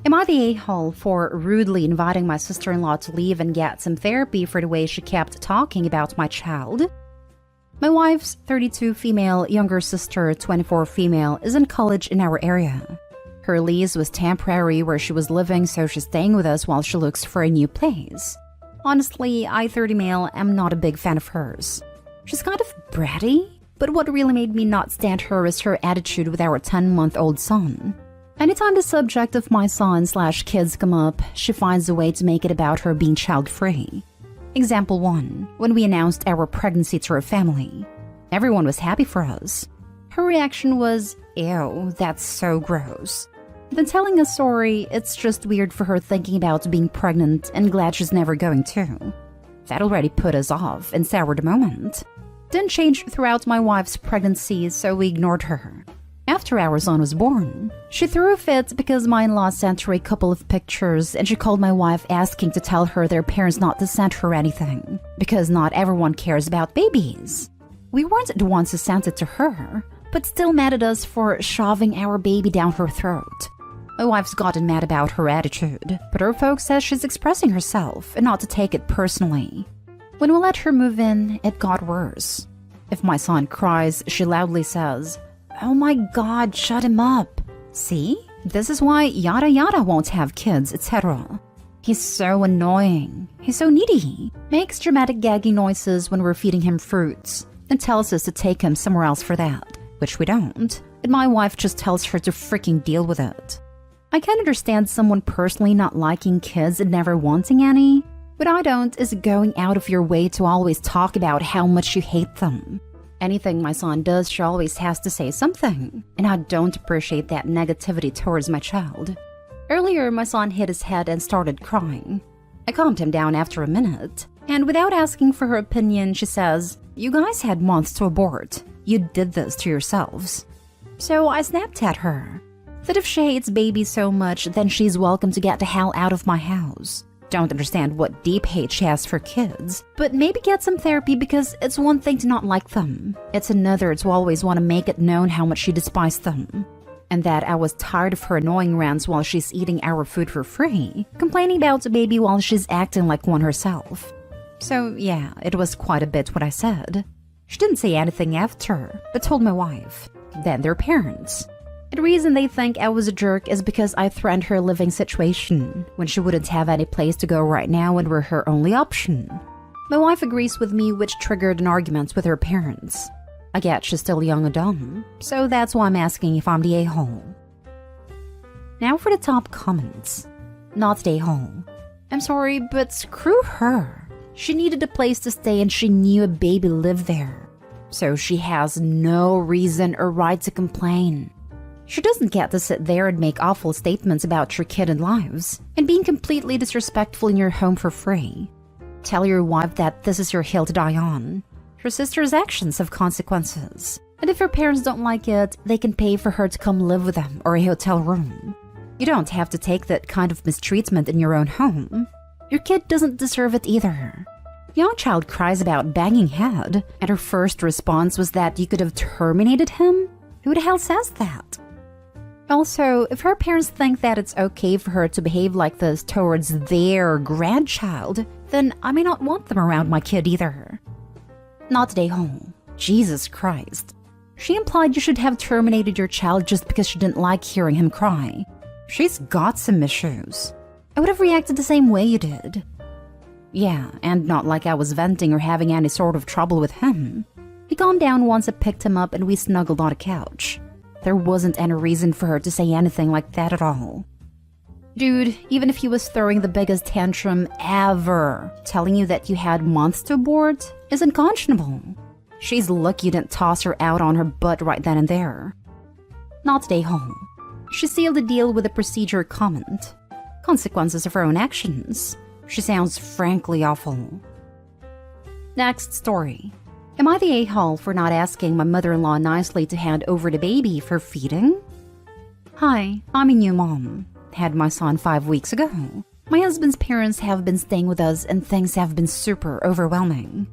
Am I the a-hole for rudely inviting my sister-in-law to leave and get some therapy for the way she kept talking about my child? My wife's 32 female younger sister, 24 female, is in college in our area. Her lease was temporary where she was living, so she's staying with us while she looks for a new place. Honestly, I, 30 male, am not a big fan of hers. She's kind of bratty, but what really made me not stand her is her attitude with our 10-month-old son. Anytime the subject of my son/kids come up, she finds a way to make it about her being child-free. Example 1. When we announced our pregnancy to her family. Everyone was happy for us. Her reaction was, "Ew, that's so gross." Then telling us sorry, it's just weird for her thinking about being pregnant and glad she's never going to. That already put us off and soured the moment. Didn't change throughout my wife's pregnancy, so we ignored her. After our son was born, she threw a fit because my in-law sent her a couple of pictures and she called my wife asking to tell her their parents not to send her anything, because not everyone cares about babies. We weren't the ones who sent it to her, but still mad at us for shoving our baby down her throat. My wife's gotten mad about her attitude, but her folks says she's expressing herself and not to take it personally. When we let her move in, it got worse. If my son cries, she loudly says, "Oh my God, shut him up. See? This is why yada yada won't have kids, etc. He's so annoying. He's so needy. Makes dramatic gagging noises when we're feeding him fruits and tells us to take him somewhere else for that, which we don't. And my wife just tells her to freaking deal with it. I can understand someone personally not liking kids and never wanting any. What I don't is going out of your way to always talk about how much you hate them. Anything my son does, she always has to say something, and I don't appreciate that negativity towards my child. Earlier, my son hit his head and started crying. I calmed him down after a minute, and without asking for her opinion, she says, "You guys had months to abort. You did this to yourselves." So I snapped at her that if she hates babies so much, then she's welcome to get the hell out of my house. Don't understand what deep hate she has for kids, but maybe get some therapy, because it's one thing to not like them. It's another to always want to make it known how much she despised them. And that I was tired of her annoying rants while she's eating our food for free, complaining about the baby while she's acting like one herself. So yeah, it was quite a bit what I said. She didn't say anything after, but told my wife. Then their parents. The reason they think I was a jerk is because I threatened her living situation when she wouldn't have any place to go right now and we're her only option. My wife agrees with me, which triggered an argument with her parents. I get she's still young and dumb, so that's why I'm asking if I'm the a-hole. Now for the top comments. Not the a-hole. I'm sorry, but screw her. She needed a place to stay and she knew a baby lived there. So she has no reason or right to complain. She doesn't get to sit there and make awful statements about your kid and lives, and being completely disrespectful in your home for free. Tell your wife that this is your hill to die on. Her sister's actions have consequences, and if her parents don't like it, they can pay for her to come live with them or a hotel room. You don't have to take that kind of mistreatment in your own home. Your kid doesn't deserve it either. Young child cries about banging head, and her first response was that you could have terminated him? Who the hell says that? Also, if her parents think that it's okay for her to behave like this towards their grandchild, then I may not want them around my kid either. Not today home. Jesus Christ. She implied you should have terminated your child just because she didn't like hearing him cry. She's got some issues. I would have reacted the same way you did. Yeah, and not like I was venting or having any sort of trouble with him. He calmed down once I picked him up and we snuggled on a couch. There wasn't any reason for her to say anything like that at all. Dude, even if he was throwing the biggest tantrum ever, telling you that you had months to abort is unconscionable. She's lucky you didn't toss her out on her butt right then and there. Not today home. She sealed the deal with a procedure comment. Consequences of her own actions. She sounds frankly awful. Next story. Am I the a-hole for not asking my mother-in-law nicely to hand over the baby for feeding? Hi, I'm a new mom. Had my son 5 weeks ago. My husband's parents have been staying with us and things have been super overwhelming.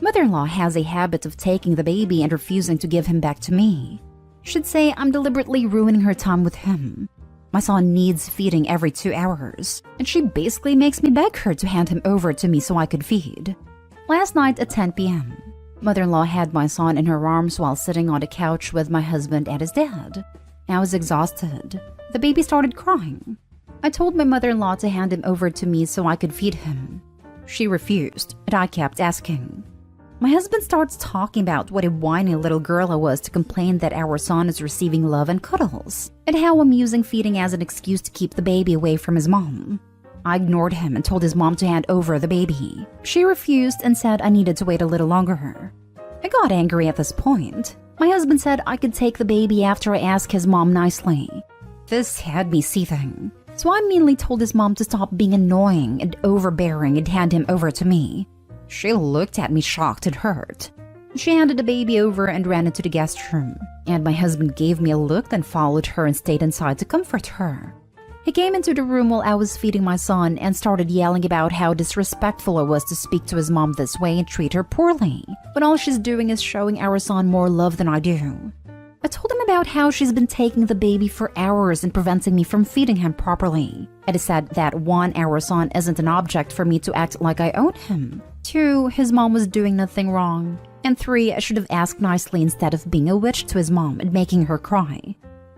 Mother-in-law has a habit of taking the baby and refusing to give him back to me. Should say I'm deliberately ruining her time with him. My son needs feeding every 2 hours, and she basically makes me beg her to hand him over to me so I could feed. Last night at 10 p.m., mother-in-law had my son in her arms while sitting on the couch with my husband and his dad. I was exhausted. The baby started crying. I told my mother-in-law to hand him over to me so I could feed him. She refused, and I kept asking. My husband starts talking about what a whiny little girl I was to complain that our son is receiving love and cuddles, and how I'm using feeding as an excuse to keep the baby away from his mom. I ignored him and told his mom to hand over the baby. She refused and said I needed to wait a little longer. I got angry at this point. My husband said I could take the baby after I asked his mom nicely. This had me seething, so I immediately told his mom to stop being annoying and overbearing and hand him over to me. She looked at me shocked and hurt. She handed the baby over and ran into the guest room, and my husband gave me a look, then followed her and stayed inside to comfort her. He came into the room while I was feeding my son and started yelling about how disrespectful it was to speak to his mom this way and treat her poorly, when all she's doing is showing our son more love than I do. I told him about how she's been taking the baby for hours and preventing me from feeding him properly. And he said that 1, our son isn't an object for me to act like I own him. 2, his mom was doing nothing wrong. And 3, I should have asked nicely instead of being a witch to his mom and making her cry.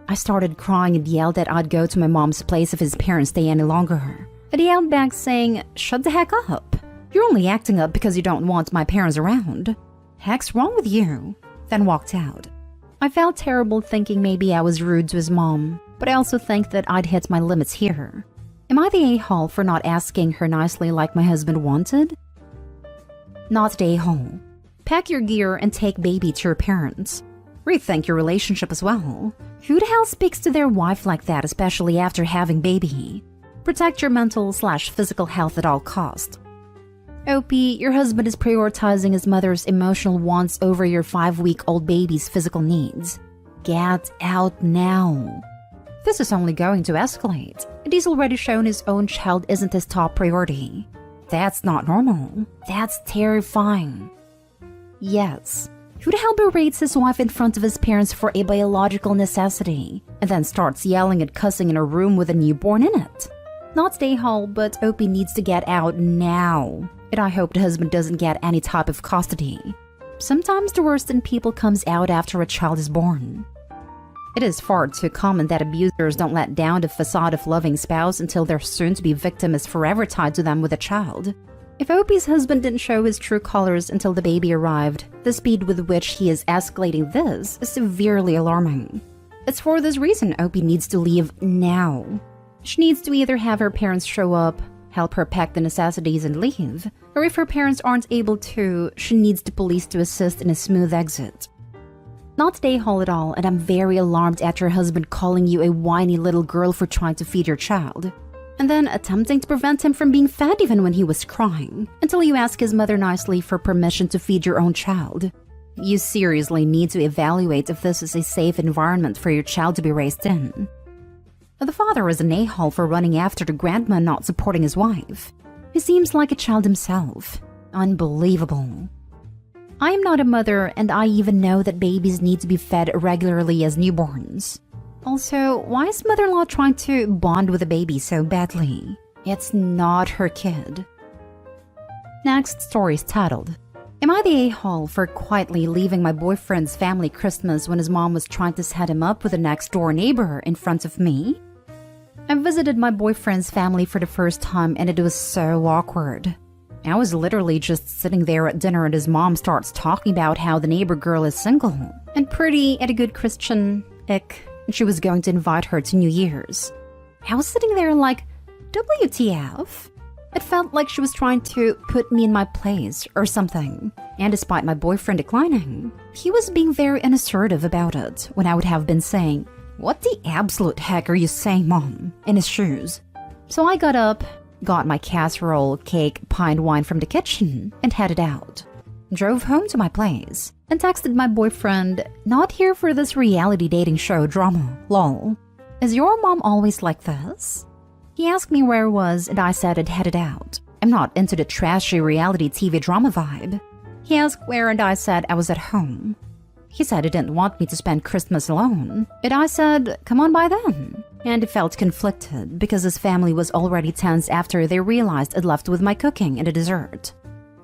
I started crying and yelled that I'd go to my mom's place if his parents stay any longer. And he yelled back saying, "Shut the heck up. You're only acting up because you don't want my parents around. Heck's wrong with you?" Then walked out. I felt terrible thinking maybe I was rude to his mom, but I also think that I'd hit my limits here. Am I the a-hole for not asking her nicely like my husband wanted? Not the a-hole. Pack your gear and take baby to your parents. Rethink your relationship as well. Who the hell speaks to their wife like that, especially after having baby? Protect your mental/physical health at all costs. OP, your husband is prioritizing his mother's emotional wants over your 5-week-old baby's physical needs. Get out now. This is only going to escalate, and he's already shown his own child isn't his top priority. That's not normal. That's terrifying. Yes. Who the hell berates his wife in front of his parents for a biological necessity, and then starts yelling and cussing in a room with a newborn in it? Not stay home, but OP needs to get out now. And I hope the husband doesn't get any type of custody. Sometimes the worst in people comes out after a child is born. It is far too common that abusers don't let down the facade of loving spouse until their soon-to-be victim is forever tied to them with a child. If OP's husband didn't show his true colors until the baby arrived, the speed with which he is escalating this is severely alarming. It's for this reason OP needs to leave now. She needs to either have her parents show up, help her pack the necessities and leave, or if her parents aren't able to, she needs the police to assist in a smooth exit. Not the a-hole at all, and I'm very alarmed at your husband calling you a whiny little girl for trying to feed your child, and then attempting to prevent him from being fed even when he was crying, until you ask his mother nicely for permission to feed your own child. You seriously need to evaluate if this is a safe environment for your child to be raised in. The father is an a-hole for running after the grandma and not supporting his wife. He seems like a child himself. Unbelievable. I am not a mother, and I even know that babies need to be fed regularly as newborns. Also, why is mother-in-law trying to bond with the baby so badly? It's not her kid. Next story is titled, "Am I the a-hole for quietly leaving my boyfriend's family Christmas when his mom was trying to set him up with a next-door neighbor in front of me?" I visited my boyfriend's family for the first time, and it was so awkward. I was literally just sitting there at dinner and his mom starts talking about how the neighbor girl is single and pretty and a good Christian, and she was going to invite her to New Year's. I was sitting there like, WTF? It felt like she was trying to put me in my place or something. And despite my boyfriend declining, he was being very unassertive about it when I would have been saying, "What the absolute heck are you saying, Mom?" in his shoes. So I got up, got my casserole, cake, pie, and wine from the kitchen, and headed out. Drove home to my place, and texted my boyfriend, "Not here for this reality dating show drama, lol. Is your mom always like this?" He asked me where I was, and I said I'd headed out. I'm not into the trashy reality TV drama vibe. He asked where, and I said I was at home. He said he didn't want me to spend Christmas alone, and I said, come on by then. And he felt conflicted because his family was already tense after they realized I'd left with my cooking and a dessert.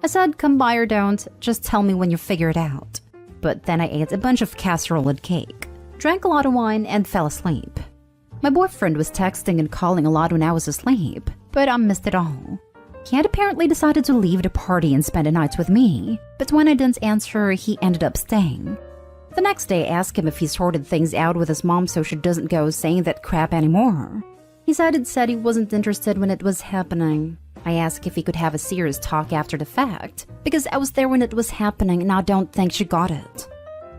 I said, come by or don't, just tell me when you figure it out. But then I ate a bunch of casserole and cake, drank a lot of wine, and fell asleep. My boyfriend was texting and calling a lot when I was asleep, but I missed it all. He had apparently decided to leave the party and spend a night with me, but when I didn't answer, he ended up staying. The next day, I asked him if he sorted things out with his mom so she doesn't go saying that crap anymore. He said he wasn't interested when it was happening. I asked if he could have a serious talk after the fact, because I was there when it was happening and I don't think she got it.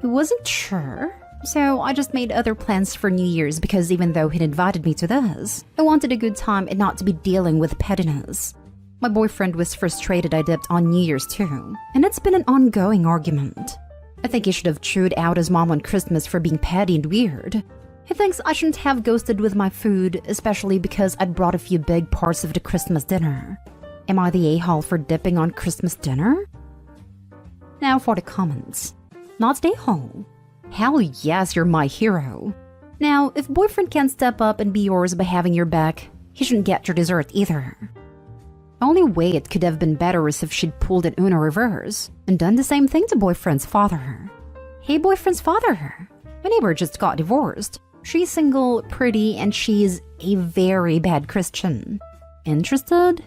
He wasn't sure, so I just made other plans for New Year's because even though he'd invited me to this, I wanted a good time and not to be dealing with pettiness. My boyfriend was frustrated I dipped on New Year's too, and it's been an ongoing argument. I think he should have chewed out his mom on Christmas for being petty and weird. He thinks I shouldn't have ghosted with my food, especially because I'd brought a few big parts of the Christmas dinner. Am I the a-hole for dipping on Christmas dinner? Now for the comments. Not the a-hole. Hell yes, you're my hero. Now, if boyfriend can't step up and be yours by having your back, he shouldn't get your dessert either. Only way it could have been better is if she'd pulled an Uno reverse and done the same thing to boyfriend's father. Hey, boyfriend's father. My neighbor just got divorced. She's single, pretty, and she's a very bad Christian. Interested?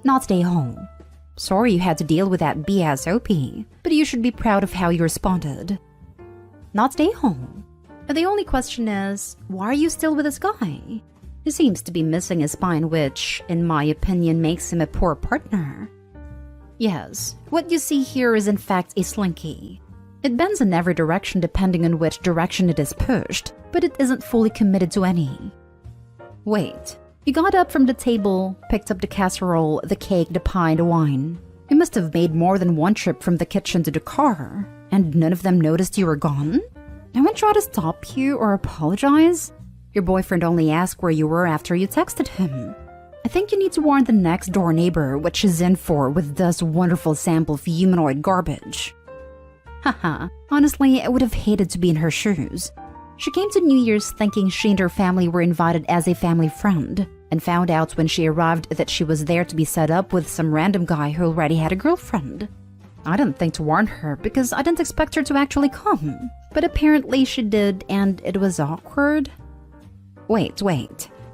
Not stay home. Sorry you had to deal with that BSOP, but you should be proud of how you responded. Not stay home. The only question is, why are you still with this guy? He seems to be missing a spine, which, in my opinion, makes him a poor partner. Yes, what you see here is in fact a slinky. It bends in every direction depending on which direction it is pushed, but it isn't fully committed to any. Wait, you got up from the table, picked up the casserole, the cake, the pie, the wine. You must have made more than one trip from the kitchen to the car, and none of them noticed you were gone? No one tried to stop you or apologize? Your boyfriend only asked where you were after you texted him. I think you need to warn the next door neighbor what she's in for with this wonderful sample of humanoid garbage. Haha, honestly, I would have hated to be in her shoes. She came to New Year's thinking she and her family were invited as a family friend, and found out when she arrived that she was there to be set up with some random guy who already had a girlfriend. I didn't think to warn her because I didn't expect her to actually come, but apparently she did, and it was awkward. Wait.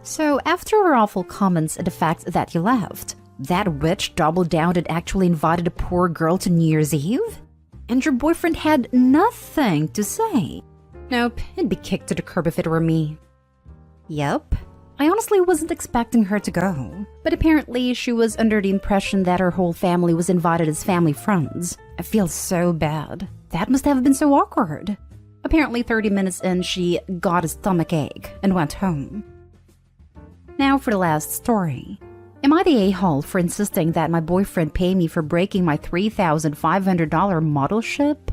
So after her awful comments and the fact that you left, that witch doubled down and actually invited a poor girl to New Year's Eve? And your boyfriend had nothing to say? Nope, it'd be kicked to the curb if it were me. Yep. I honestly wasn't expecting her to go, but apparently she was under the impression that her whole family was invited as family friends. I feel so bad. That must have been so awkward. Apparently 30 minutes in, she got a stomachache and went home. Now for the last story. Am I the a-hole for insisting that my boyfriend pay me for breaking my $3,500 model ship?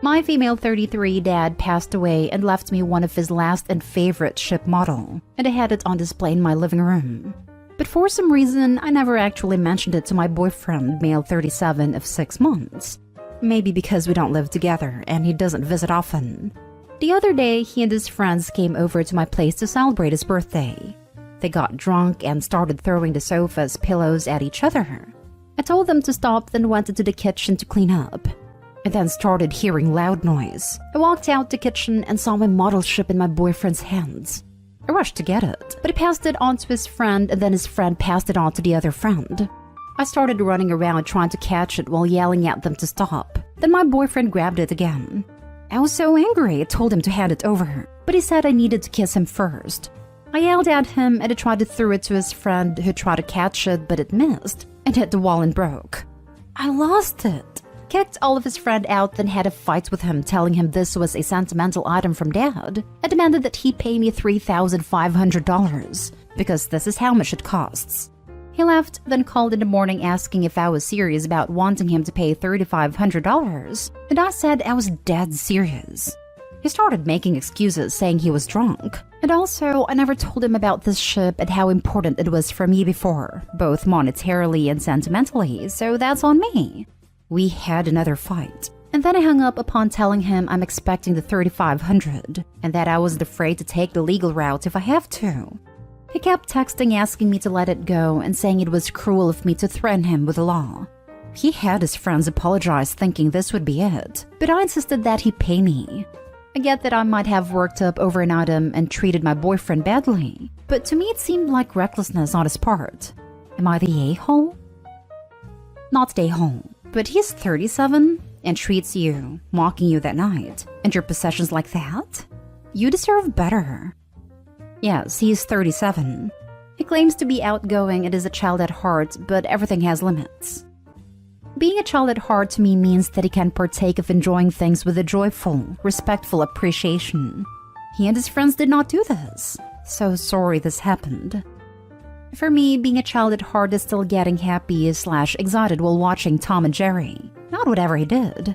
My female 33 dad passed away and left me one of his last and favorite ship model, and I had it on display in my living room. But for some reason, I never actually mentioned it to my boyfriend, male 37 of 6 months. Maybe because we don't live together and he doesn't visit often. The other day, he and his friends came over to my place to celebrate his birthday. They got drunk and started throwing the sofa's pillows at each other. I told them to stop, then went into the kitchen to clean up. I then started hearing loud noise. I walked out the kitchen and saw my model ship in my boyfriend's hands. I rushed to get it, but he passed it on to his friend, and then his friend passed it on to the other friend. I started running around trying to catch it while yelling at them to stop. Then my boyfriend grabbed it again. I was so angry I told him to hand it over, but he said I needed to kiss him first. I yelled at him and I tried to throw it to his friend who tried to catch it, but it missed and hit the wall and broke. I lost it. Kicked all of his friend out, then had a fight with him, telling him this was a sentimental item from dad. I demanded that he pay me $3,500 because this is how much it costs. He left, then called in the morning asking if I was serious about wanting him to pay $3,500, and I said I was dead serious. He started making excuses, saying he was drunk. And also, I never told him about this ship and how important it was for me before, both monetarily and sentimentally, so that's on me. We had another fight. And then I hung up upon telling him I'm expecting the 3,500 and that I wasn't afraid to take the legal route if I have to. He kept texting asking me to let it go and saying it was cruel of me to threaten him with the law. He had his friends apologize thinking this would be it, but I insisted that he pay me. I get that I might have worked up over an item and treated my boyfriend badly, but to me it seemed like recklessness on his part. Am I the a-hole? Not the a-hole, but he's 37 and treats you, mocking you that night, and your possessions like that? You deserve better. Yes, he's 37. He claims to be outgoing and is a child at heart, but everything has limits. Being a child at heart to me means that he can partake of enjoying things with a joyful, respectful appreciation. He and his friends did not do this. So sorry this happened. For me, being a child at heart is still getting happy/excited while watching Tom and Jerry. Not whatever he did.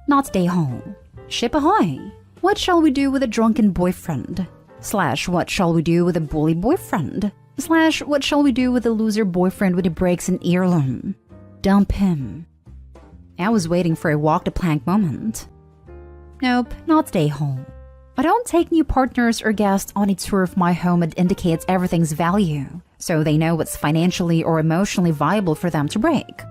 Not stay home. Ship ahoy! What shall we do with a drunken boyfriend? / what shall we do with a bully boyfriend? / what shall we do with a loser boyfriend when he breaks an heirloom? Dump him. I was waiting for a walk the plank moment. Nope, not stay home. I don't take new partners or guests on a tour of my home that indicates everything's value, so they know what's financially or emotionally viable for them to break.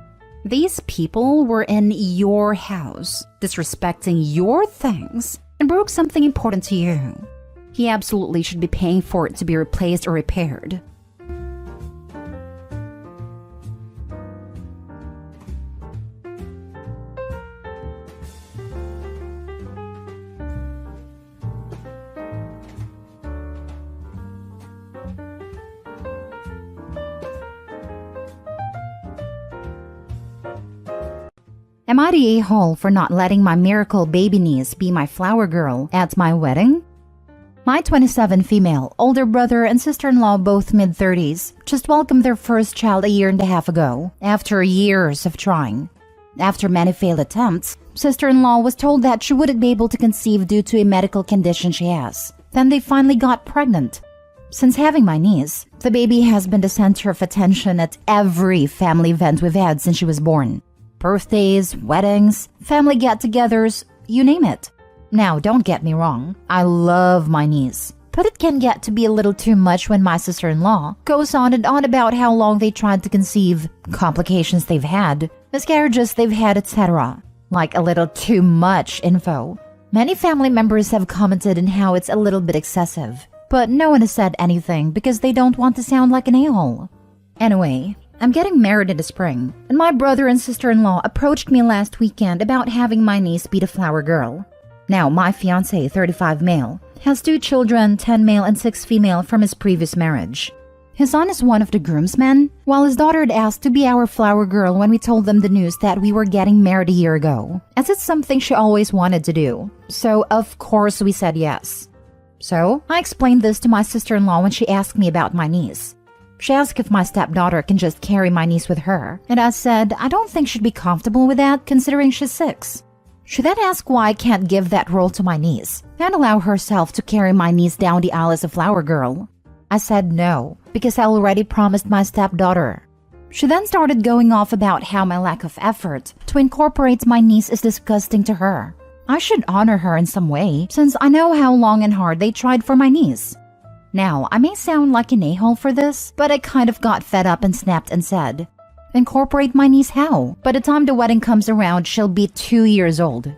These people were in your house, disrespecting your things, and broke something important to you. He absolutely should be paying for it to be replaced or repaired. Am I the a-hole for not letting my miracle baby niece be my flower girl at my wedding? My 27 female, older brother and sister-in-law, both mid-30s, just welcomed their first child a year and a half ago, after years of trying. After many failed attempts, sister-in-law was told that she wouldn't be able to conceive due to a medical condition she has. Then they finally got pregnant. Since having my niece, the baby has been the center of attention at every family event we've had since she was born. Birthdays, weddings, family get-togethers, you name it. Now, don't get me wrong, I love my niece, but it can get to be a little too much when my sister-in-law goes on and on about how long they tried to conceive, complications they've had, miscarriages they've had, etc. Like a little too much info. Many family members have commented on how it's a little bit excessive, but no one has said anything because they don't want to sound like an a-hole. Anyway, I'm getting married in the spring, and my brother and sister-in-law approached me last weekend about having my niece be the flower girl. Now, my fiancé, 35 male, has 2 children, 10 male and 6 female from his previous marriage. His son is one of the groomsmen, while his daughter had asked to be our flower girl when we told them the news that we were getting married a year ago, as it's something she always wanted to do. So, of course, we said yes. So, I explained this to my sister-in-law when she asked me about my niece. She asked if my stepdaughter can just carry my niece with her, and I said I don't think she'd be comfortable with that considering she's 6. She then asked why I can't give that role to my niece and allow herself to carry my niece down the aisle as a flower girl. I said no, because I already promised my stepdaughter. She then started going off about how my lack of effort to incorporate my niece is disgusting to her. I should honor her in some way, since I know how long and hard they tried for my niece. Now, I may sound like an a-hole for this, but I kind of got fed up and snapped and said, incorporate my niece how? By the time the wedding comes around, she'll be 2 years old.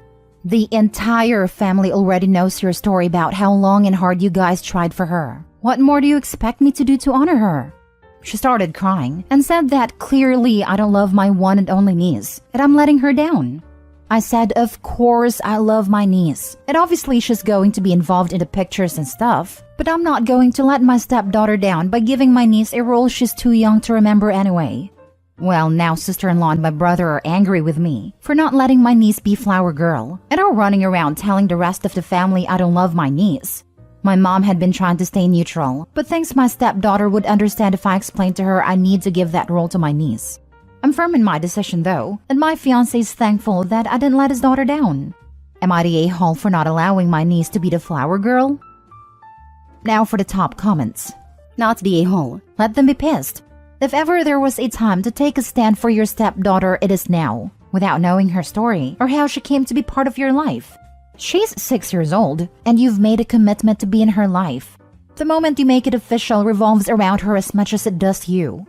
The entire family already knows your story about how long and hard you guys tried for her. What more do you expect me to do to honor her? She started crying and said that clearly I don't love my one and only niece, and I'm letting her down. I said, of course I love my niece, and obviously she's going to be involved in the pictures and stuff, but I'm not going to let my stepdaughter down by giving my niece a role she's too young to remember anyway. Well, now sister-in-law and my brother are angry with me for not letting my niece be flower girl, and are running around telling the rest of the family I don't love my niece. My mom had been trying to stay neutral, but thinks my stepdaughter would understand if I explained to her I need to give that role to my niece. I'm firm in my decision though, and my fiancé is thankful that I didn't let his daughter down. Am I the a-hole for not allowing my niece to be the flower girl? Now for the top comments. Not the a-hole. Let them be pissed. If ever there was a time to take a stand for your stepdaughter, it is now. without knowing her story or how she came to be part of your life. She's 6 years old, and you've made a commitment to be in her life. The moment you make it official revolves around her as much as it does you.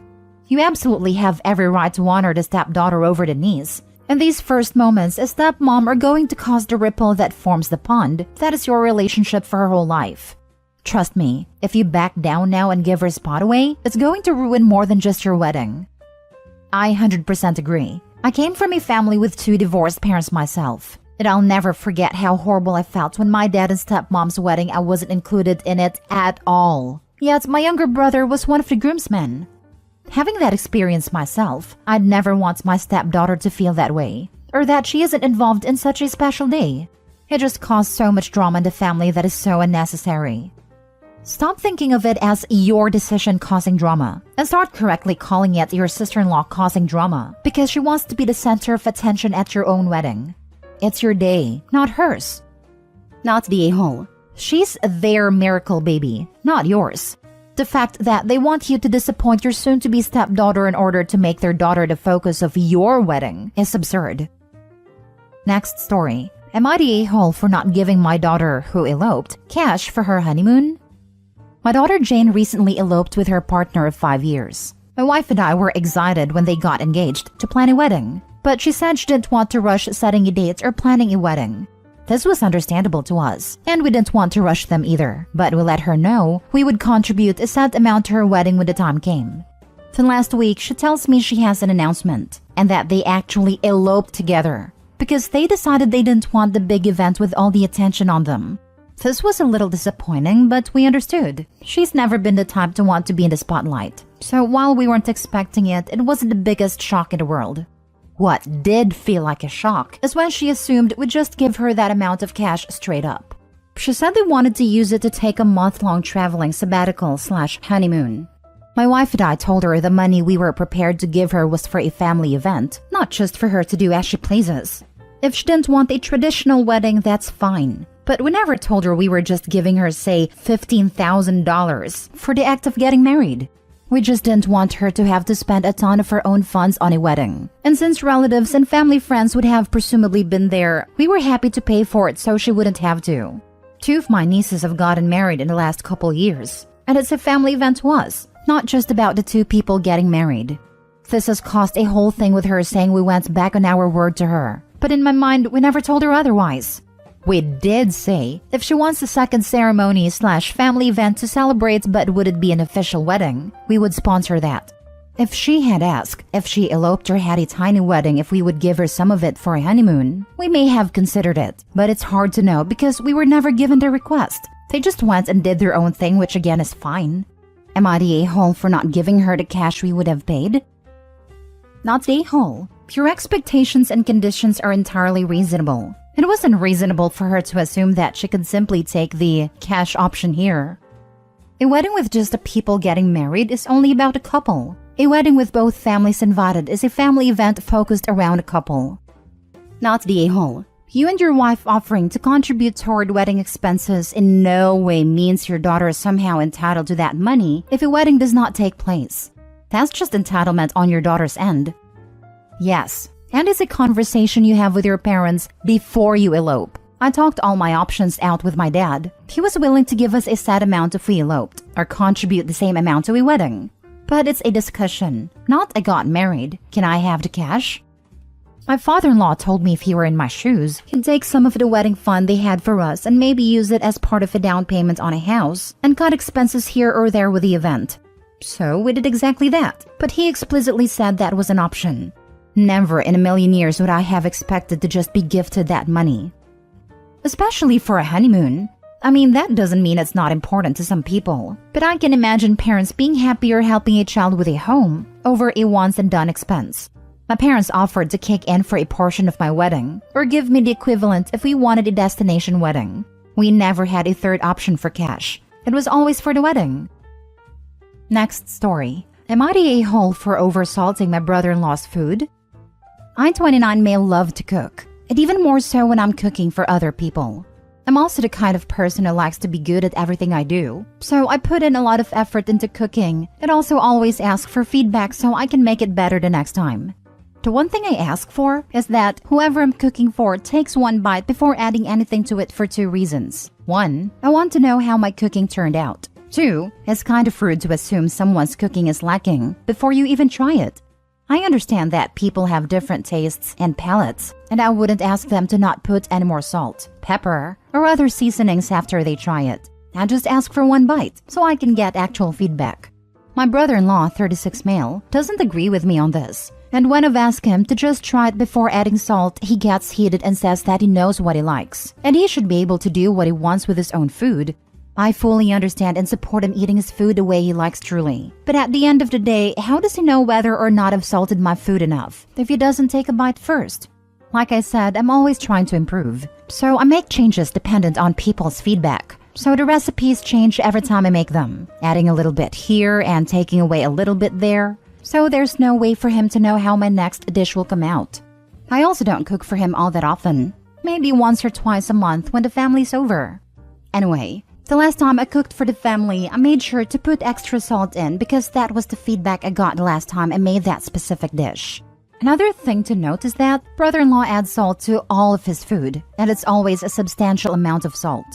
You absolutely have every right to honor the stepdaughter over the niece. And these first moments as stepmom are going to cause the ripple that forms the pond that is your relationship for her whole life. Trust me, if you back down now and give her spot away, it's going to ruin more than just your wedding. I 100% agree. I came from a family with 2 divorced parents myself. And I'll never forget how horrible I felt when my dad and stepmom's wedding I wasn't included in it at all. Yet my younger brother was one of the groomsmen. Having that experience myself, I'd never want my stepdaughter to feel that way, or that she isn't involved in such a special day. It just caused so much drama in the family that is so unnecessary. Stop thinking of it as your decision causing drama, and start correctly calling it your sister-in-law causing drama, because she wants to be the center of attention at your own wedding. It's your day, not hers. Not the a-hole. She's their miracle baby, not yours. The fact that they want you to disappoint your soon-to-be stepdaughter in order to make their daughter the focus of your wedding is absurd. Next story. Am I the a-hole for not giving my daughter, who eloped, cash for her honeymoon? My daughter Jane recently eloped with her partner of 5 years. My wife and I were excited when they got engaged to plan a wedding, but she said she didn't want to rush setting a date or planning a wedding. This was understandable to us, and we didn't want to rush them either, but we let her know we would contribute a set amount to her wedding when the time came. Then last week, she tells me she has an announcement, and that they actually eloped together, because they decided they didn't want the big event with all the attention on them. This was a little disappointing, but we understood. She's never been the type to want to be in the spotlight, so while we weren't expecting it, it wasn't the biggest shock in the world. What did feel like a shock is when she assumed we'd just give her that amount of cash straight up. She said they wanted to use it to take a month-long traveling sabbatical/honeymoon. My wife and I told her the money we were prepared to give her was for a family event, not just for her to do as she pleases. If she didn't want a traditional wedding, that's fine. But we never told her we were just giving her, say, $15,000 for the act of getting married. We just didn't want her to have to spend a ton of her own funds on a wedding. And since relatives and family friends would have presumably been there, we were happy to pay for it so she wouldn't have to. 2 of my nieces have gotten married in the last couple years, and it's a family event to us, not just about the 2 people getting married. This has caused a whole thing with her saying we went back on our word to her, but in my mind, we never told her otherwise. We did say if she wants a second ceremony/family event to celebrate but would it be an official wedding, we would sponsor that. If she had asked if she eloped or had a tiny wedding if we would give her some of it for a honeymoon, we may have considered it, but it's hard to know because we were never given their request. They just went and did their own thing, which again is fine. Am I the a-hole for not giving her the cash we would have paid? Not the a-hole. Your expectations and conditions are entirely reasonable. It wasn't reasonable for her to assume that she could simply take the cash option here. A wedding with just the people getting married is only about a couple. A wedding with both families invited is a family event focused around a couple. Not the a-hole. You and your wife offering to contribute toward wedding expenses in no way means your daughter is somehow entitled to that money if a wedding does not take place. That's just entitlement on your daughter's end. Yes. And it's a conversation you have with your parents before you elope. I talked all my options out with my dad. He was willing to give us a set amount if we eloped, or contribute the same amount to a wedding. But it's a discussion, not I got married. Can I have the cash? My father-in-law told me if he were in my shoes, he'd take some of the wedding fund they had for us and maybe use it as part of a down payment on a house and cut expenses here or there with the event. So we did exactly that, but he explicitly said that was an option. Never in a million years would I have expected to just be gifted that money. Especially for a honeymoon. I mean, that doesn't mean it's not important to some people, but I can imagine parents being happier helping a child with a home over a once-and-done expense. My parents offered to kick in for a portion of my wedding, or give me the equivalent if we wanted a destination wedding. We never had a third option for cash. It was always for the wedding. Next story. Am I the a-hole for oversalting my brother-in-law's food? I, 29, may love to cook, and even more so when I'm cooking for other people. I'm also the kind of person who likes to be good at everything I do, so I put in a lot of effort into cooking and also always ask for feedback so I can make it better the next time. The one thing I ask for is that whoever I'm cooking for takes one bite before adding anything to it for two reasons. 1, I want to know how my cooking turned out. 2, it's kind of rude to assume someone's cooking is lacking before you even try it. I understand that people have different tastes and palates, and I wouldn't ask them to not put any more salt, pepper, or other seasonings after they try it. I just ask for one bite so I can get actual feedback. My brother-in-law, 36 male, doesn't agree with me on this. And when I've asked him to just try it before adding salt, he gets heated and says that he knows what he likes, and he should be able to do what he wants with his own food. I fully understand and support him eating his food the way he likes truly. But at the end of the day, how does he know whether or not I've salted my food enough if he doesn't take a bite first? Like I said, I'm always trying to improve. So I make changes dependent on people's feedback. So the recipes change every time I make them, adding a little bit here and taking away a little bit there. So there's no way for him to know how my next dish will come out. I also don't cook for him all that often. Maybe once or twice a month when the family's over. Anyway, the last time I cooked for the family, I made sure to put extra salt in because that was the feedback I got the last time I made that specific dish. Another thing to note is that brother-in-law adds salt to all of his food, and it's always a substantial amount of salt.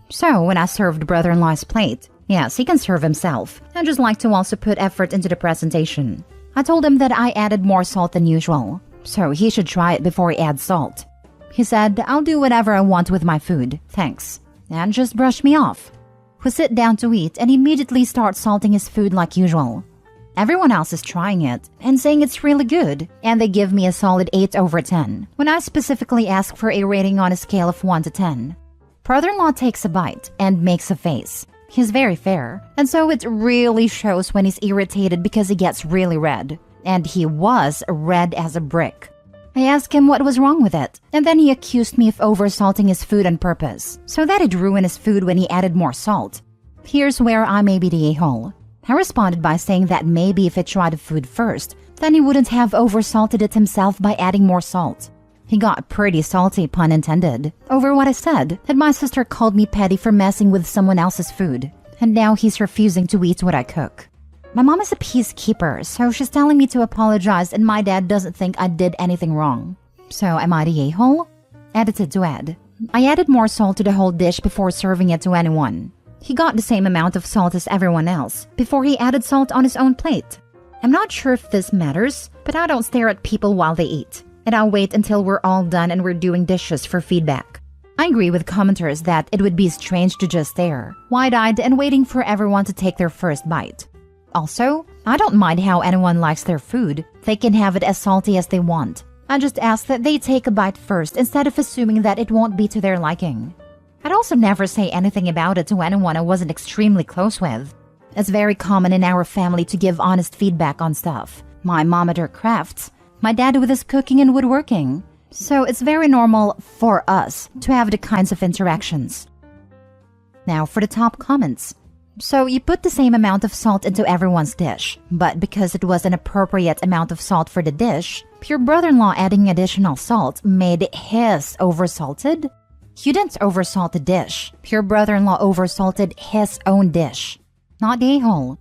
So when I served brother-in-law's plate, yes, he can serve himself. I just like to also put effort into the presentation. I told him that I added more salt than usual, so he should try it before he adds salt. He said, I'll do whatever I want with my food, thanks, and just brush me off. We sit down to eat and immediately start salting his food like usual. Everyone else is trying it and saying it's really good, and they give me a solid 8 over 10 when I specifically ask for a rating on a scale of 1 to 10. Brother-in-law takes a bite and makes a face. He's very fair, and so it really shows when he's irritated because he gets really red. And he was red as a brick. I asked him what was wrong with it, and then he accused me of oversalting his food on purpose, so that he'd ruin his food when he added more salt. Here's where I may be the a-hole. I responded by saying that maybe if he tried the food first, then he wouldn't have oversalted it himself by adding more salt. He got pretty salty, pun intended, over what I said, that my sister called me petty for messing with someone else's food, and now he's refusing to eat what I cook. My mom is a peacekeeper, so she's telling me to apologize, and my dad doesn't think I did anything wrong. So am I the a-hole? Edited to add. I added more salt to the whole dish before serving it to anyone. He got the same amount of salt as everyone else before he added salt on his own plate. I'm not sure if this matters, but I don't stare at people while they eat, and I'll wait until we're all done and we're doing dishes for feedback. I agree with commenters that it would be strange to just stare, wide-eyed and waiting for everyone to take their first bite. Also, I don't mind how anyone likes their food. They can have it as salty as they want. I just ask that they take a bite first instead of assuming that it won't be to their liking. I'd also never say anything about it to anyone I wasn't extremely close with. It's very common in our family to give honest feedback on stuff. My mom at her crafts, my dad with his cooking and woodworking. So it's very normal for us to have the kinds of interactions. Now for the top comments. So you put the same amount of salt into everyone's dish, but because it was an appropriate amount of salt for the dish, your brother-in-law adding additional salt made his oversalted? You didn't oversalt the dish. Your brother-in-law oversalted his own dish. Not the a-hole.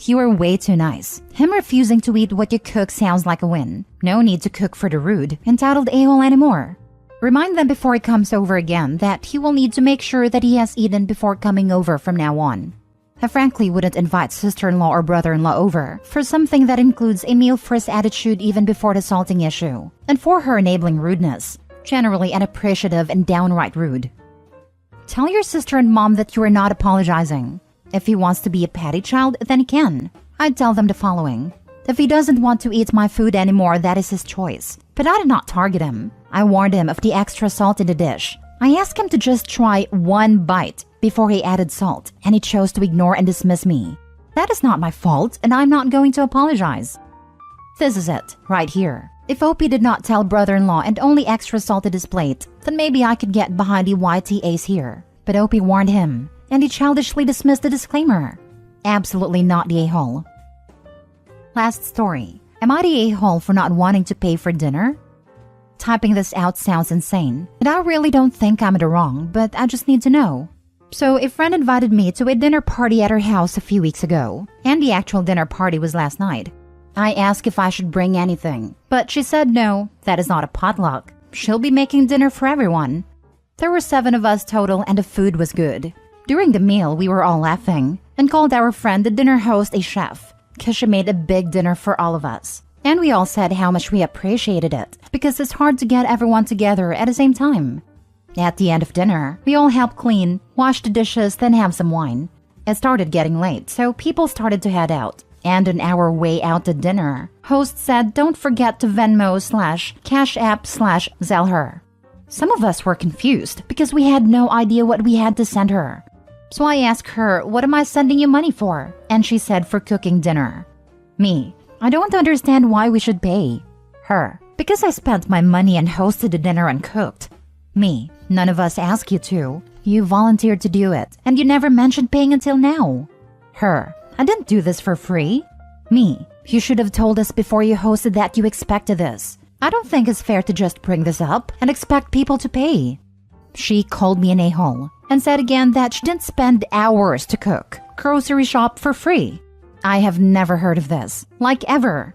You are way too nice. Him refusing to eat what you cook sounds like a win. No need to cook for the rude, entitled a-hole anymore. Remind them before he comes over again that he will need to make sure that he has eaten before coming over from now on. I frankly wouldn't invite sister-in-law or brother-in-law over for something that includes a meal-first attitude even before the salting issue, and for her enabling rudeness, generally unappreciative and downright rude. Tell your sister and mom that you are not apologizing. If he wants to be a patty child, then he can. I'd tell them the following. If he doesn't want to eat my food anymore, that is his choice. But I did not target him. I warned him of the extra salt in the dish. I asked him to just try one bite before he added salt, and he chose to ignore and dismiss me. That is not my fault, and I'm not going to apologize. This is it, right here. If Opie did not tell brother-in-law and only extra salted his plate, then maybe I could get behind the YTAs here. But Opie warned him, and he childishly dismissed the disclaimer. Absolutely not the a-hole. Last story. Am I the a-hole for not wanting to pay for dinner? Typing this out sounds insane, and I really don't think I'm in the wrong, but I just need to know. So a friend invited me to a dinner party at her house a few weeks ago, and the actual dinner party was last night. I asked if I should bring anything, but she said no, that is not a potluck. She'll be making dinner for everyone. There were 7 of us total and the food was good. During the meal, we were all laughing and called our friend the dinner host a chef because she made a big dinner for all of us. And we all said how much we appreciated it because it's hard to get everyone together at the same time. At the end of dinner, we all helped clean, wash the dishes, then have some wine. It started getting late, so people started to head out. And on our way out to dinner, host said don't forget to Venmo/Cash App/Zelle her. Some of us were confused because we had no idea what we had to send her. So I asked her, what am I sending you money for? And she said for cooking dinner. Me, I don't understand why we should pay. Her, because I spent my money and hosted the dinner and cooked. Me, none of us asked you to. You volunteered to do it, and you never mentioned paying until now. Her, I didn't do this for free. Me, you should have told us before you hosted that you expected this. I don't think it's fair to just bring this up and expect people to pay. She called me an a-hole and said again that she didn't spend hours to cook, grocery shop for free. I have never heard of this, like ever.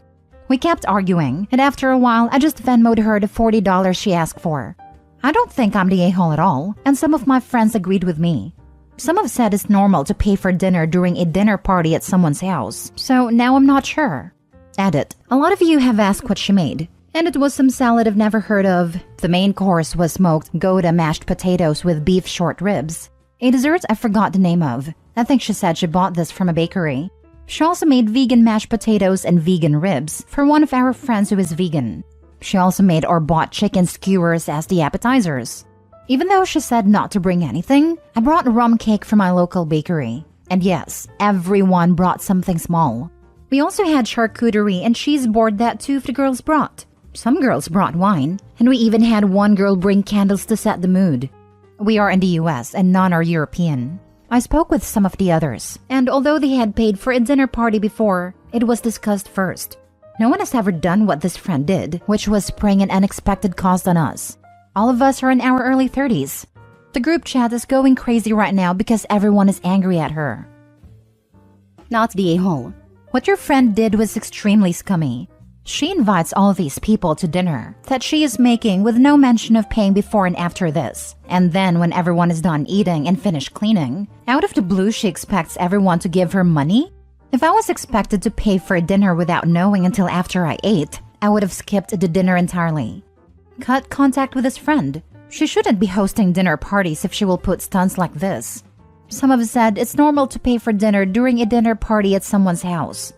We kept arguing, and after a while, I just Venmo'd her the $40 she asked for. I don't think I'm the a-hole at all, and some of my friends agreed with me. Some have said it's normal to pay for dinner during a dinner party at someone's house, so now I'm not sure. Edit. A lot of you have asked what she made, and it was some salad I've never heard of. The main course was smoked Gouda mashed potatoes with beef short ribs. A dessert I forgot the name of. I think she said she bought this from a bakery. She also made vegan mashed potatoes and vegan ribs for one of our friends who is vegan. She also made or bought chicken skewers as the appetizers. Even though she said not to bring anything, I brought rum cake from my local bakery. And yes, everyone brought something small. We also had charcuterie and cheese board that 2 of the girls brought. Some girls brought wine, and we even had one girl bring candles to set the mood. We are in the US and none are European. I spoke with some of the others, and although they had paid for a dinner party before, it was discussed first. No one has ever done what this friend did, which was spring an unexpected cost on us. All of us are in our early 30s. The group chat is going crazy right now because everyone is angry at her. Not the a-hole. What your friend did was extremely scummy. She invites all these people to dinner that she is making with no mention of paying before and after this. And then when everyone is done eating and finished cleaning, out of the blue she expects everyone to give her money? If I was expected to pay for a dinner without knowing until after I ate, I would have skipped the dinner entirely. Cut contact with his friend. She shouldn't be hosting dinner parties if she will put stunts like this. Some have said it's normal to pay for dinner during a dinner party at someone's house.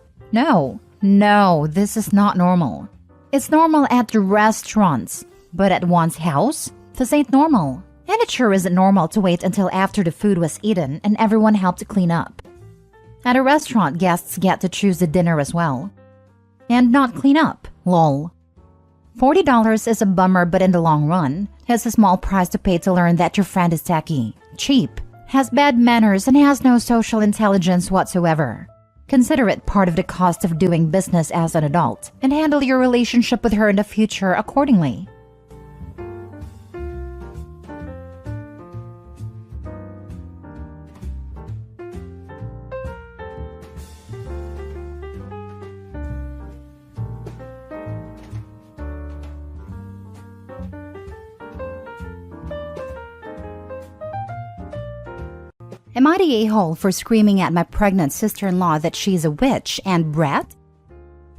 No, this is not normal. It's normal at the restaurants, but at one's house? This ain't normal. And it sure isn't normal to wait until after the food was eaten and everyone helped to clean up. At a restaurant, guests get to choose the dinner as well. And not clean up, lol. $40 is a bummer, but in the long run, it's a small price to pay to learn that your friend is tacky, cheap, has bad manners, and has no social intelligence whatsoever. Consider it part of the cost of doing business as an adult, and handle your relationship with her in the future accordingly. Am I the a-hole for screaming at my pregnant sister-in-law that she's a witch and brat?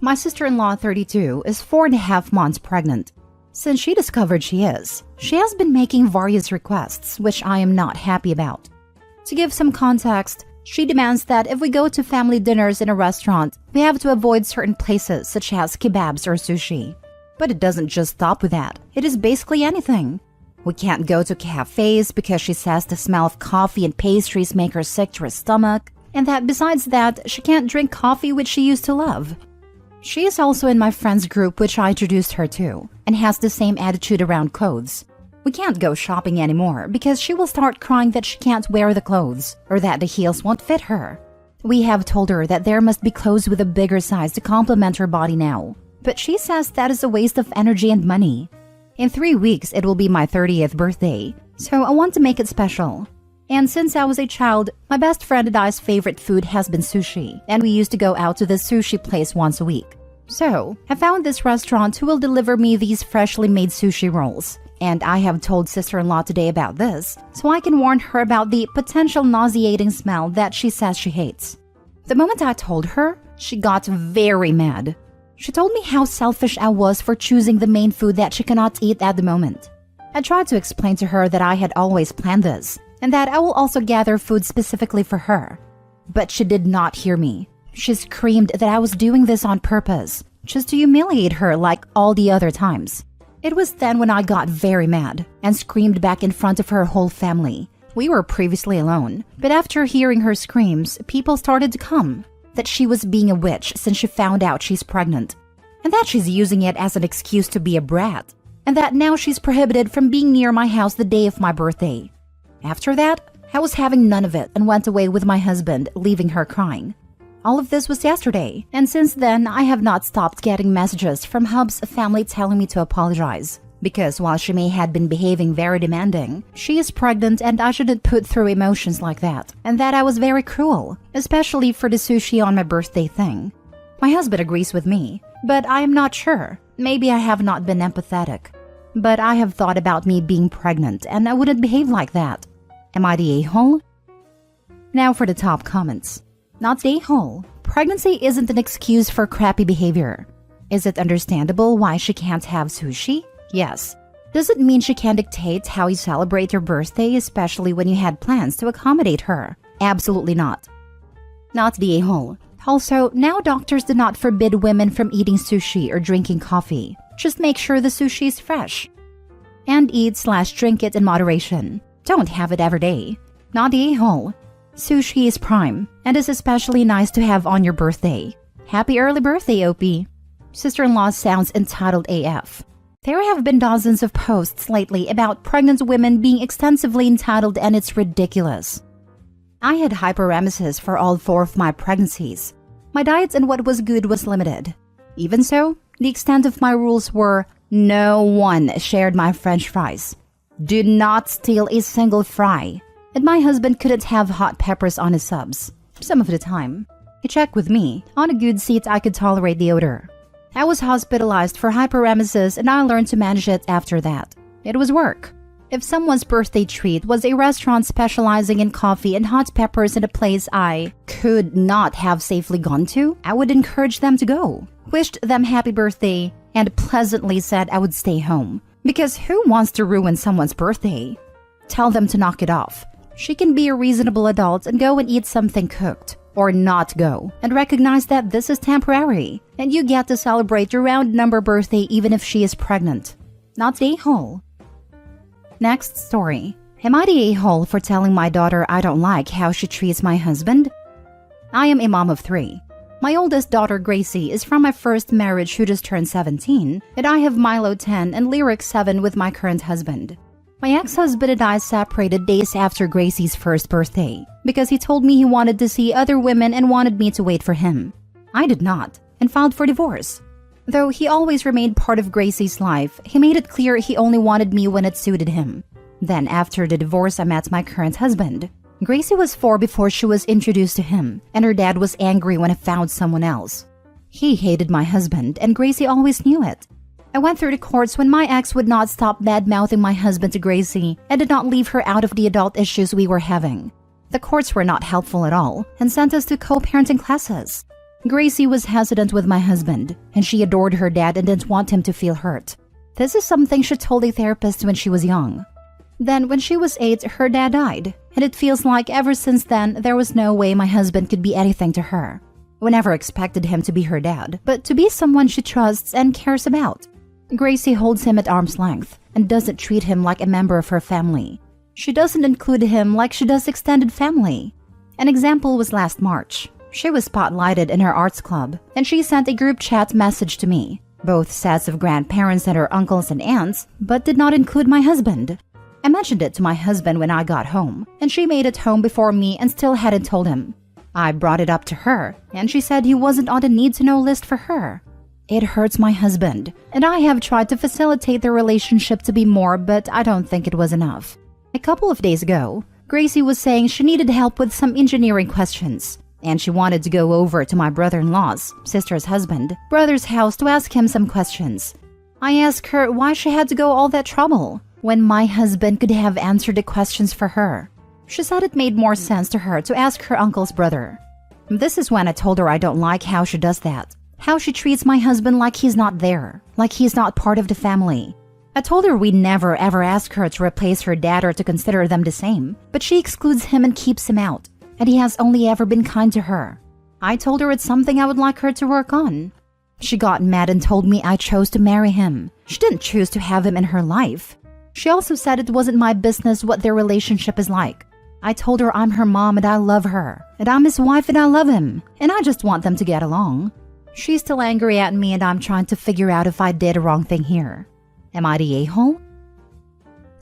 My sister-in-law, 32, is 4.5 months pregnant. Since she discovered she is, she has been making various requests, which I am not happy about. To give some context, she demands that if we go to family dinners in a restaurant, we have to avoid certain places such as kebabs or sushi. But it doesn't just stop with that. It is basically anything. We can't go to cafes because she says the smell of coffee and pastries make her sick to her stomach, and that besides that, she can't drink coffee which she used to love. She is also in my friend's group which I introduced her to, and has the same attitude around clothes. We can't go shopping anymore because she will start crying that she can't wear the clothes, or that the heels won't fit her. We have told her that there must be clothes with a bigger size to complement her body now, but she says that is a waste of energy and money. In 3 weeks, it will be my 30th birthday, so I want to make it special. And since I was a child, my best friend and I's favorite food has been sushi, and we used to go out to this sushi place once a week. So, I found this restaurant who will deliver me these freshly made sushi rolls. And I have told sister-in-law today about this, so I can warn her about the potential nauseating smell that she says she hates. The moment I told her, she got very mad. She told me how selfish I was for choosing the main food that she cannot eat at the moment. I tried to explain to her that I had always planned this, and that I will also gather food specifically for her. But she did not hear me. She screamed that I was doing this on purpose, just to humiliate her like all the other times. It was then when I got very mad and screamed back in front of her whole family. We were previously alone, but after hearing her screams, people started to come. That she was being a witch since she found out she's pregnant, and that she's using it as an excuse to be a brat, and that now she's prohibited from being near my house the day of my birthday. After that, I was having none of it and went away with my husband, leaving her crying. All of this was yesterday, and since then, I have not stopped getting messages from Hub's family telling me to apologize. Because while she may have been behaving very demanding, she is pregnant and I shouldn't put through emotions like that, and that I was very cruel, especially for the sushi on my birthday thing. My husband agrees with me, but I am not sure. Maybe I have not been empathetic. But I have thought about me being pregnant and I wouldn't behave like that. Am I the a-hole? Now for the top comments. Not the a-hole. Pregnancy isn't an excuse for crappy behavior. Is it understandable why she can't have sushi? Yes. Does it mean she can dictate how you celebrate your birthday, especially when you had plans to accommodate her? Absolutely not. Not the a-hole. Also, now doctors do not forbid women from eating sushi or drinking coffee. Just make sure the sushi is fresh. And eat/drink it in moderation. Don't have it every day. Not the a-hole. Sushi is prime, and is especially nice to have on your birthday. Happy early birthday, Opie. Sister-in-law sounds entitled AF. There have been dozens of posts lately about pregnant women being extensively entitled, and it's ridiculous. I had hyperemesis for all 4 of my pregnancies. My diet and what was good was limited. Even so, the extent of my rules were no one shared my French fries. Do not steal a single fry. And my husband couldn't have hot peppers on his subs. Some of the time. He checked with me. On a good seat, I could tolerate the odor. I was hospitalized for hyperemesis and I learned to manage it after that. It was work. If someone's birthday treat was a restaurant specializing in coffee and hot peppers in a place I could not have safely gone to, I would encourage them to go, wished them happy birthday, and pleasantly said I would stay home. Because who wants to ruin someone's birthday? Tell them to knock it off. She can be a reasonable adult and go and eat something cooked. Or not go, and recognize that this is temporary, and you get to celebrate your round number birthday even if she is pregnant. Not the a-hole. Next story. Am I the a-hole for telling my daughter I don't like how she treats my husband? I am a mom of 3. My oldest daughter, Gracie, is from my first marriage who just turned 17, and I have Milo 10 and Lyric 7 with my current husband. My ex-husband and I separated days after Gracie's first birthday because he told me he wanted to see other women and wanted me to wait for him. I did not and filed for divorce. Though he always remained part of Gracie's life, he made it clear he only wanted me when it suited him. Then after the divorce, I met my current husband. Gracie was 4 before she was introduced to him, and her dad was angry when I found someone else. He hated my husband, and Gracie always knew it. I went through the courts when my ex would not stop bad-mouthing my husband to Gracie and did not leave her out of the adult issues we were having. The courts were not helpful at all and sent us to co-parenting classes. Gracie was hesitant with my husband, and she adored her dad and didn't want him to feel hurt. This is something she told a therapist when she was young. Then, when she was 8, her dad died, and it feels like ever since then there was no way my husband could be anything to her. We never expected him to be her dad, but to be someone she trusts and cares about. Gracie holds him at arm's length and doesn't treat him like a member of her family. She doesn't include him like she does extended family. An example was last March. She was spotlighted in her arts club, and she sent a group chat message to me, both sets of grandparents and her uncles and aunts, but did not include my husband. I mentioned it to my husband when I got home, and she made it home before me and still hadn't told him. I brought it up to her, and she said he wasn't on the need-to-know list for her. It hurts my husband, and I have tried to facilitate the relationship to be more, but I don't think it was enough. A couple of days ago, Gracie was saying she needed help with some engineering questions. and she wanted to go over to my brother-in-law's, sister's husband, brother's house to ask him some questions. I asked her why she had to go all that trouble when my husband could have answered the questions for her. She said it made more sense to her to ask her uncle's brother. This is when I told her I don't like how she does that, how she treats my husband like he's not there, like he's not part of the family. I told her we never ever ask her to replace her dad or to consider them the same, but she excludes him and keeps him out, and he has only ever been kind to her. I told her it's something I would like her to work on. She got mad and told me I chose to marry him. She didn't choose to have him in her life. She also said it wasn't my business what their relationship is like. I told her I'm her mom and I love her, and I'm his wife and I love him, and I just want them to get along. She's still angry at me and I'm trying to figure out if I did a wrong thing here. Am I the a-hole?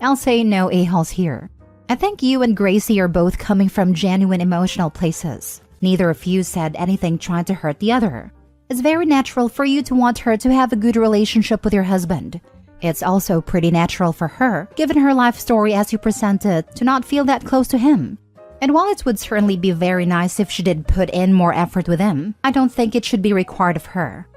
I'll say no a-holes here. I think you and Gracie are both coming from genuine emotional places. Neither of you said anything trying to hurt the other. It's very natural for you to want her to have a good relationship with your husband. It's also pretty natural for her, given her life story as you present it, to not feel that close to him. And while it would certainly be very nice if she did put in more effort with him, I don't think it should be required of her.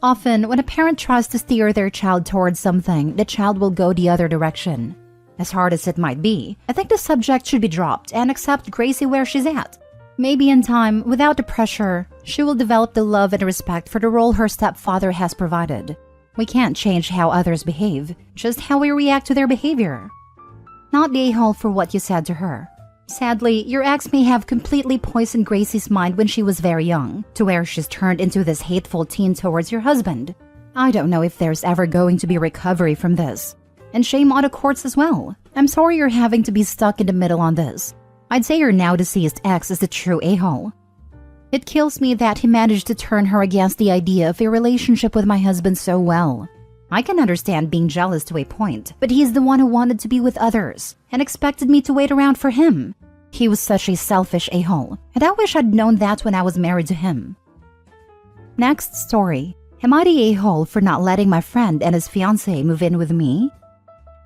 Often, when a parent tries to steer their child towards something, the child will go the other direction. As hard as it might be, I think the subject should be dropped and accept Gracie where she's at. Maybe in time, without the pressure, she will develop the love and respect for the role her stepfather has provided. We can't change how others behave, just how we react to their behavior. Not the a-hole for what you said to her. Sadly, your ex may have completely poisoned Gracie's mind when she was very young, to where she's turned into this hateful teen towards your husband. I don't know if there's ever going to be recovery from this. And shame on the courts as well. I'm sorry you're having to be stuck in the middle on this. I'd say your now deceased ex is the true a-hole. It kills me that he managed to turn her against the idea of a relationship with my husband so well. I can understand being jealous to a point, but he's the one who wanted to be with others and expected me to wait around for him. He was such a selfish a-hole, and I wish I'd known that when I was married to him. Next story. Am I the a-hole for not letting my friend and his fiancé move in with me?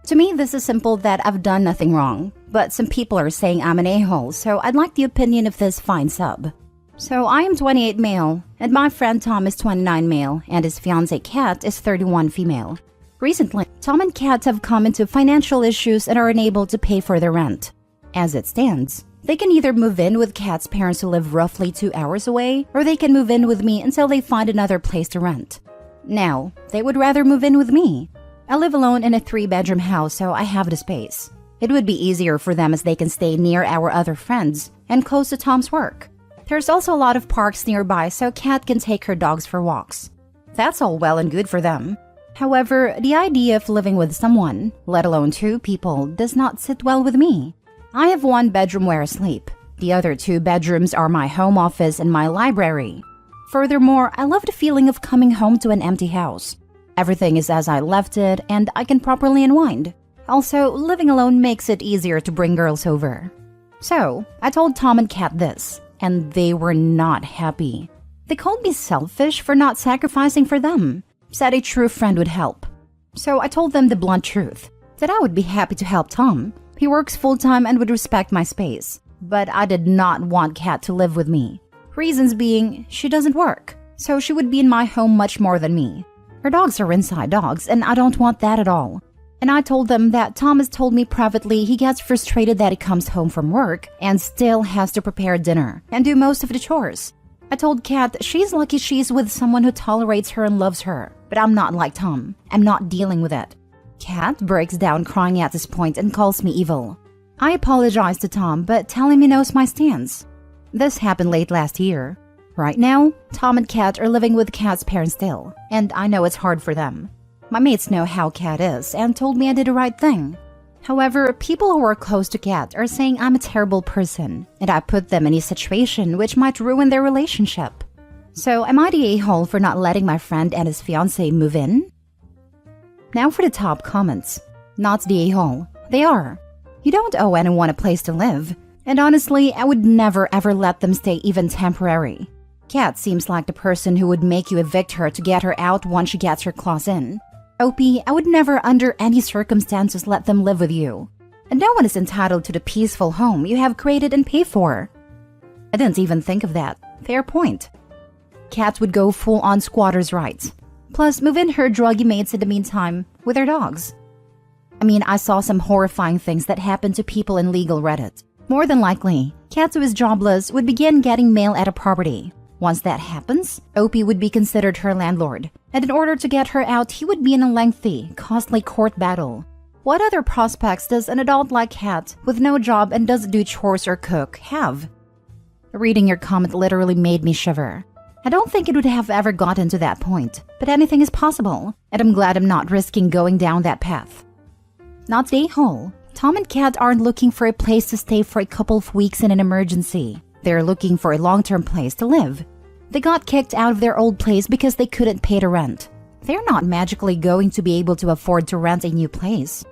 To me, this is simple that I've done nothing wrong, but some people are saying I'm an a-hole, so I'd like the opinion of this fine sub. So I am 28 male, and my friend Tom is 29 male, and his fiancée Kat is 31 female. Recently, Tom and Kat have come into financial issues and are unable to pay for their rent. As it stands, they can either move in with Kat's parents who live roughly 2 hours away, or they can move in with me until they find another place to rent. Now, they would rather move in with me. I live alone in a 3-bedroom house, so I have the space. It would be easier for them as they can stay near our other friends and close to Tom's work. There's also a lot of parks nearby, so Kat can take her dogs for walks. That's all well and good for them. However, the idea of living with someone, let alone 2 people, does not sit well with me. I have 1 bedroom where I sleep. The other 2 bedrooms are my home office and my library. Furthermore, I love the feeling of coming home to an empty house. Everything is as I left it, and I can properly unwind. Also, living alone makes it easier to bring girls over. So, I told Tom and Kat this, and they were not happy. They called me selfish for not sacrificing for them, said a true friend would help. So I told them the blunt truth, that I would be happy to help Tom. He works full-time and would respect my space. But I did not want Kat to live with me. Reasons being, she doesn't work, so she would be in my home much more than me. Her dogs are inside dogs, and I don't want that at all. And I told them that Tom has told me privately he gets frustrated that he comes home from work and still has to prepare dinner and do most of the chores. I told Kat she's lucky she's with someone who tolerates her and loves her, but I'm not like Tom. I'm not dealing with it. Kat breaks down crying at this point and calls me evil. I apologize to Tom, but tell him he knows my stance. This happened late last year. Right now, Tom and Kat are living with Kat's parents still, and I know it's hard for them. My mates know how Kat is and told me I did the right thing. However, people who are close to Kat are saying I'm a terrible person, and I put them in a situation which might ruin their relationship. So am I the a-hole for not letting my friend and his fiancé move in? Now for the top comments. Not the a-hole. They are. You don't owe anyone a place to live. And honestly, I would never ever let them stay even temporary. Kat seems like the person who would make you evict her to get her out once she gets her claws in. OP, I would never under any circumstances let them live with you. And no one is entitled to the peaceful home you have created and paid for. I didn't even think of that. Fair point. Kat would go full-on squatters' rights. Plus, move in her druggy mates in the meantime with their dogs. I mean, I saw some horrifying things that happened to people in legal Reddit. More than likely, Kat, who is jobless, would begin getting mail at a property. Once that happens, Opie would be considered her landlord, and in order to get her out, he would be in a lengthy, costly court battle. What other prospects does an adult like Kat, with no job and doesn't do chores or cook, have? Reading your comment literally made me shiver. I don't think it would have ever gotten to that point, but anything is possible, and I'm glad I'm not risking going down that path. Not the a-hole. Tom and Kat aren't looking for a place to stay for a couple of weeks in an emergency. They're looking for a long-term place to live. They got kicked out of their old place because they couldn't pay the rent. They're not magically going to be able to afford to rent a new place.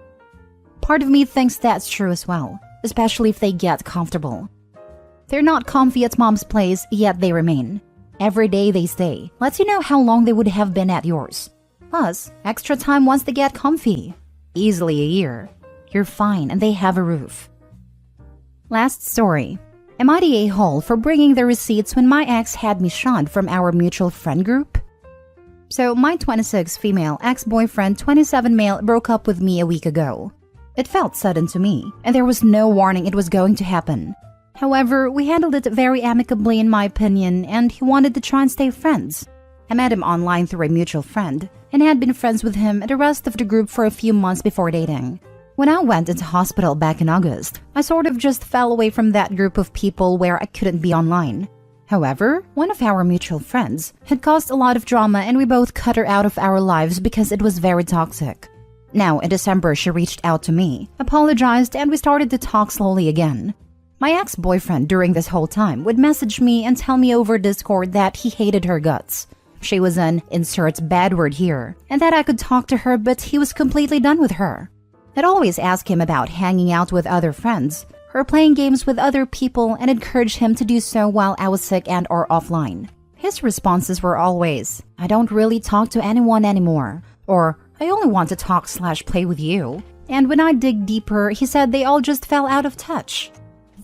Part of me thinks that's true as well, especially if they get comfortable. They're not comfy at mom's place, yet they remain. Every day they stay lets you know how long they would have been at yours. Plus, extra time once they get comfy. Easily a year. You're fine and they have a roof. Last story. Am I the a-hole for bringing the receipts when my ex had me shunned from our mutual friend group? So, my 26 female ex-boyfriend, 27 male, broke up with me a week ago. It felt sudden to me, and there was no warning it was going to happen. However, we handled it very amicably in my opinion, and he wanted to try and stay friends. I met him online through a mutual friend, and had been friends with him and the rest of the group for a few months before dating. When I went into hospital back in August, I sort of just fell away from that group of people where I couldn't be online. However, one of our mutual friends had caused a lot of drama and we both cut her out of our lives because it was very toxic. Now, in December, she reached out to me, apologized, and we started to talk slowly again. My ex-boyfriend during this whole time would message me and tell me over Discord that he hated her guts. She was an insert bad word here, and that I could talk to her but he was completely done with her. I'd always ask him about hanging out with other friends, or playing games with other people and encourage him to do so while I was sick and or offline. His responses were always, I don't really talk to anyone anymore, or I only want to talk/play with you. And when I dig deeper, he said they all just fell out of touch.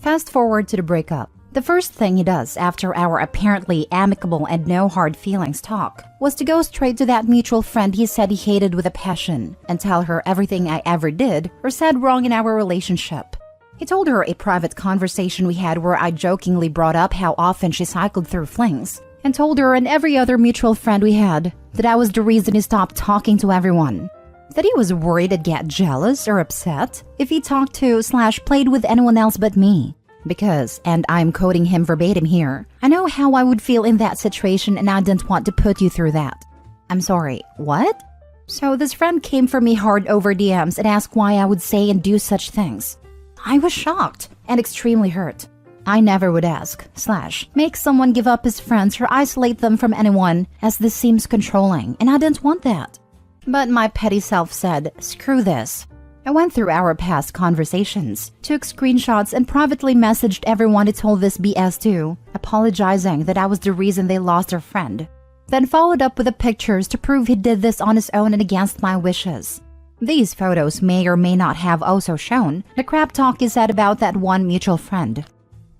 Fast forward to the breakup. The first thing he does after our apparently amicable and no hard feelings talk was to go straight to that mutual friend he said he hated with a passion and tell her everything I ever did or said wrong in our relationship. He told her a private conversation we had where I jokingly brought up how often she cycled through flings, and told her and every other mutual friend we had that I was the reason he stopped talking to everyone. That he was worried I'd get jealous or upset if he talked to/played with anyone else but me. Because, and I'm quoting him verbatim here, I know how I would feel in that situation and I didn't want to put you through that. I'm sorry, what? So this friend came for me hard over DMs and asked why I would say and do such things. I was shocked and extremely hurt. I never would ask/make someone give up his friends or isolate them from anyone, as this seems controlling and I didn't want that. But my petty self said, screw this. I went through our past conversations, took screenshots and privately messaged everyone who told this BS to, apologizing that I was the reason they lost their friend. Then followed up with the pictures to prove he did this on his own and against my wishes. These photos may or may not have also shown the crap talk he said about that one mutual friend.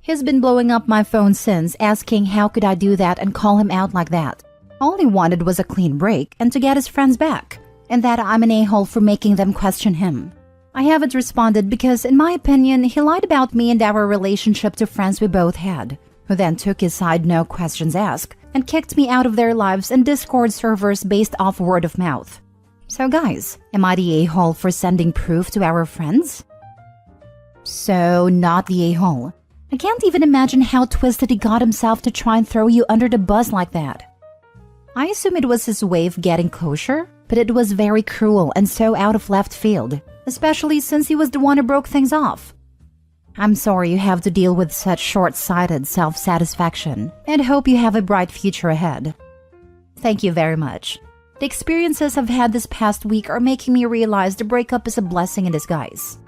He's been blowing up my phone since, asking how could I do that and call him out like that. All he wanted was a clean break and to get his friends back, and that I'm an a-hole for making them question him. I haven't responded because, in my opinion, he lied about me and our relationship to friends we both had, who then took his side no questions asked and kicked me out of their lives and Discord servers based off word of mouth. So guys, am I the a-hole for sending proof to our friends? So, not the a-hole. I can't even imagine how twisted he got himself to try and throw you under the bus like that. I assume it was his way of getting closure, but it was very cruel and so out of left field, especially since he was the one who broke things off. I'm sorry you have to deal with such short-sighted self-satisfaction, and hope you have a bright future ahead. Thank you very much. The experiences I've had this past week are making me realize the breakup is a blessing in disguise.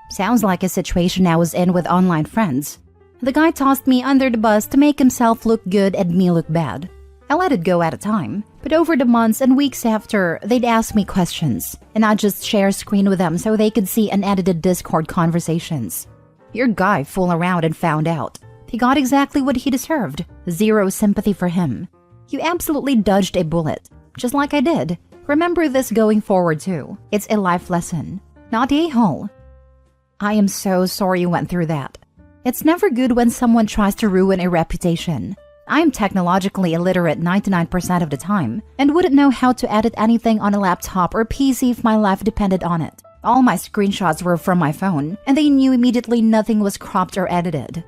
Sounds like a situation I was in with online friends. The guy tossed me under the bus to make himself look good and me look bad. I let it go at a time, but over the months and weeks after, they'd ask me questions, and I'd just share screen with them so they could see unedited Discord conversations. Your guy fooled around and found out. He got exactly what he deserved. Zero sympathy for him. You absolutely dodged a bullet, just like I did. Remember this going forward too. It's a life lesson, not a hole. I am so sorry you went through that. It's never good when someone tries to ruin a reputation. I am technologically illiterate 99% of the time and wouldn't know how to edit anything on a laptop or PC if my life depended on it. All my screenshots were from my phone, and they knew immediately nothing was cropped or edited.